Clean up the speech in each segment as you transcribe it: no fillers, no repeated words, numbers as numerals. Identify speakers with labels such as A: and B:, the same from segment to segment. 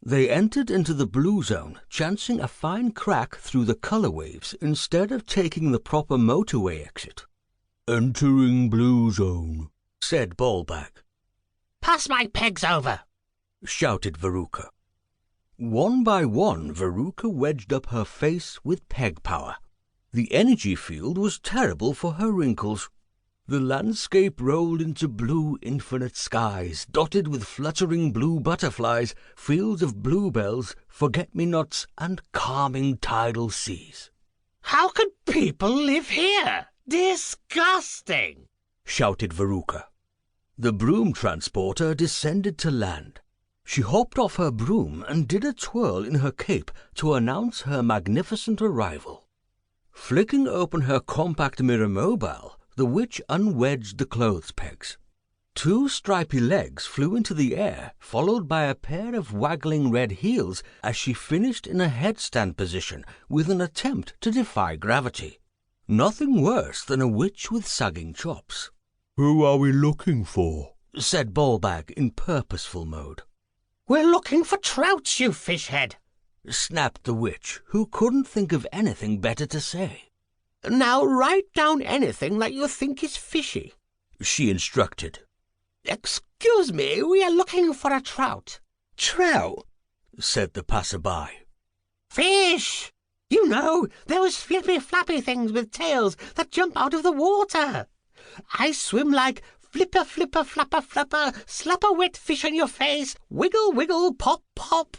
A: They entered into the blue zone, chancing a fine crack through the colour waves instead of taking the proper motorway exit. "Entering blue zone," said Ballbag.
B: "Pass my pegs over,"
A: shouted Verruca. One by one, Verruca wedged up her face with peg power. The energy field was terrible for her wrinkles. The landscape rolled into blue infinite skies, dotted with fluttering blue butterflies, fields of bluebells, forget-me-nots, and calming tidal seas.
B: "How can people live here? Disgusting!"
A: shouted Verruca. The broom transporter descended to land. She hopped off her broom and did a twirl in her cape to announce her magnificent arrival. Flicking open her compact mirror mobile, the witch unwedged the clothes pegs. Two stripy legs flew into the air, followed by a pair of waggling red heels as she finished in a headstand position with an attempt to defy gravity. Nothing worse than a witch with sagging chops. "Who are we looking for?" said Ballbag in purposeful mode.
B: "We're looking for trouts, you fishhead,"
A: snapped the witch, who couldn't think of anything better to say.
B: "Now write down anything that you think is fishy,"
A: she instructed.
B: "Excuse me, we are looking for a trout."
A: "Trout?" said the passer-by.
B: "Fish! You know, those flippy-flappy things with tails that jump out of the water. I swim like flipper, flipper, flapper, flapper, slap a wet fish on your face, wiggle, wiggle, pop, pop,"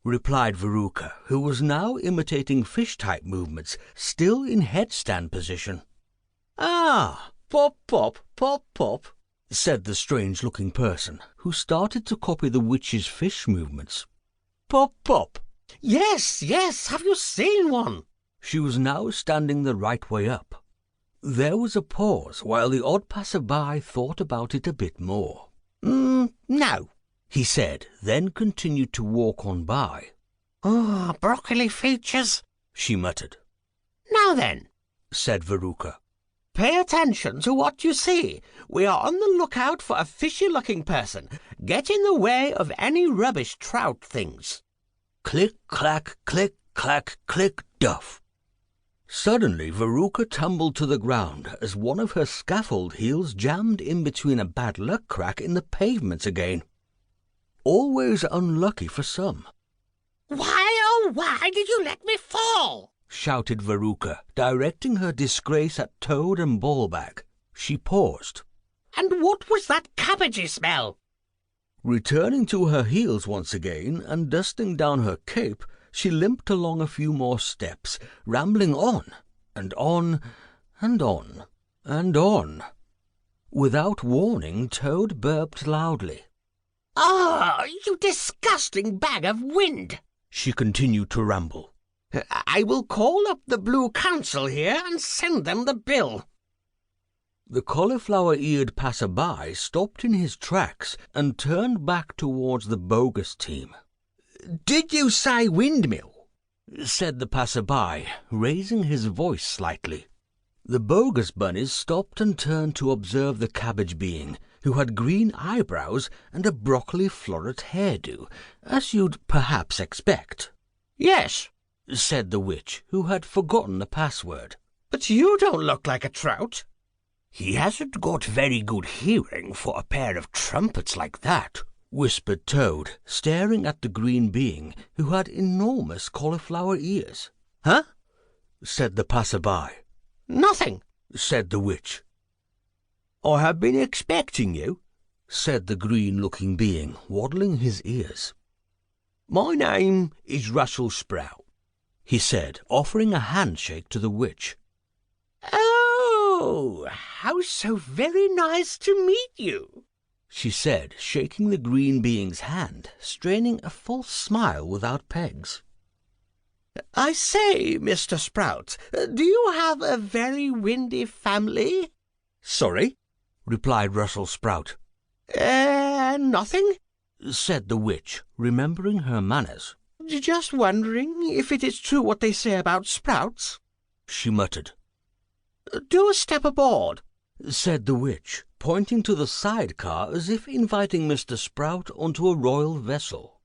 A: replied Verruca, who was now imitating fish-type movements, still in headstand position. "Ah, pop, pop, pop, pop," said the strange-looking person, who started to copy the witch's fish movements. "Pop, pop."
B: Yes, yes, have you seen one?"
A: She was now standing the right way up. There was a pause while the odd passer-by thought about it a bit more.
B: No,"
A: he said, then continued to walk on by.
B: "Oh, broccoli features,"
A: she muttered.
B: "Now then,"
A: said Verruca,
B: "pay attention to what you see. We are on the lookout for a fishy-looking person. Get in the way of any rubbish trout things."
A: Click, clack, click, clack, click, duff. Suddenly Verruca tumbled to the ground as one of her scaffold heels jammed in between a bad luck crack in the pavement again. Always unlucky for some.
B: "Why, oh, why did you let me fall?"
A: shouted Verruca, directing her disgrace at Toad and Ballbag. She paused.
B: "And what was that cabbagey smell?"
A: Returning to her heels once again and dusting down her cape, she limped along a few more steps, rambling on and on and on and on. Without warning, Toad burped loudly.
B: "Ah, you disgusting bag of wind!"
A: she continued to ramble.
B: "I will call up the Blue Council here and send them the bill."
A: The cauliflower-eared passer-by stopped in his tracks and turned back towards the bogus team.
B: "Did you say windmill?"
A: said the passer-by, raising his voice slightly. The bogus bunnies stopped and turned to observe the cabbage being, who had green eyebrows and a broccoli floret hairdo, as you'd perhaps expect.
B: "Yes,"
A: said the witch, who had forgotten the password.
B: "but you don't look like a trout."
A: "He hasn't got very good hearing for a pair of trumpets like that," whispered Toad, staring at the green being, who had enormous cauliflower ears.
B: "Huh?"
A: said the passer-by.
B: "Nothing,"
A: said the witch.
B: "I have been expecting you,"
A: said the green-looking being, waddling his ears.
B: "My name is Russell Sprout,"
A: he said, offering a handshake to the witch.
B: "Oh, how so very nice to meet you,"
A: she said, shaking the green being's hand, straining a false smile without pegs.
B: "I say, Mr. Sprout, do you have a very windy family?"
A: "Sorry?" replied Russell Sprout.
B: Nothing,"
A: said the witch, remembering her manners.
B: "Just wondering if it is true what they say about sprouts,"
A: she muttered.
B: "Do step aboard,"
A: said the witch, pointing to the sidecar as if inviting Mr. Sprout onto a royal vessel.